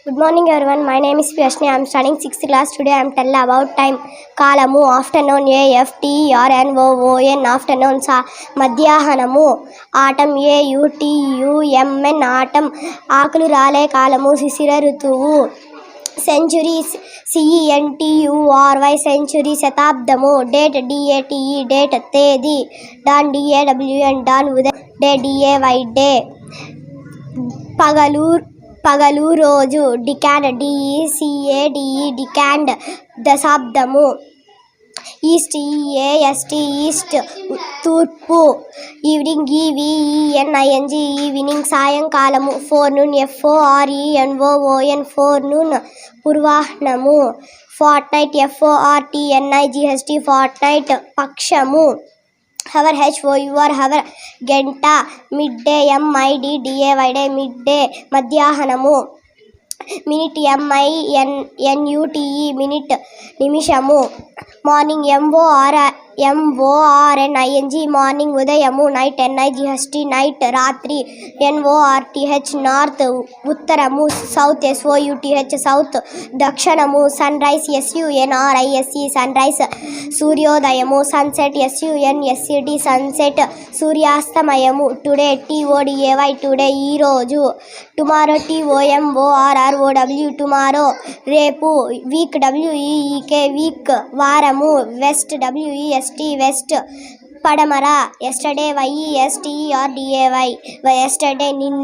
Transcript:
Good morning everyone. My name is Piyashni. I am studying 6th class. Today I am tell about time. కాలము afternoon afternoon afternoon మధ్యాహ్నము atom atom ఆకులు రాలే కాలము శిశిర ఋతువు century CENTURY century శతాబ్దము date DATE date తేదీ don DAWN don ఉదయం day DAY day పగలు రోజు డికాడ్ DECADE డికాండ్ దశాబ్దము ఈస్ట్ EAST ఈస్ట్ తూర్పు ఈవినింగ్ EVENING ఈవినింగ్ సాయంకాలము forenoon FORENOON forenoon పూర్వాహ్నము fortnight FORTNIGHT fortnight పక్షము హవర్ HOUR గంట mid day MIDDAY mid day మధ్యాహ్నము minute MINUTE minute నిమిషము మార్నింగ్ MORNING మార్నింగ్ ఉదయము నైట్ NIGHT నైట్ రాత్రి NORTH నార్త్ ఉత్తరము south SOUTH south దక్షిణము sunrise SUNRISE sunrise సూర్యోదయము sunset SUNSET sunset సూర్యాస్తమయము టుడే TODAY టుడే ఈరోజు టుమారో TOMORROW టుమారో రేపు వీక్ WEEK వీక్ వారము వెస్ట్ WEST వెస్ట్ పడమర ఎస్టర్డే YESTERDAY ఎస్టర్డే నిన్న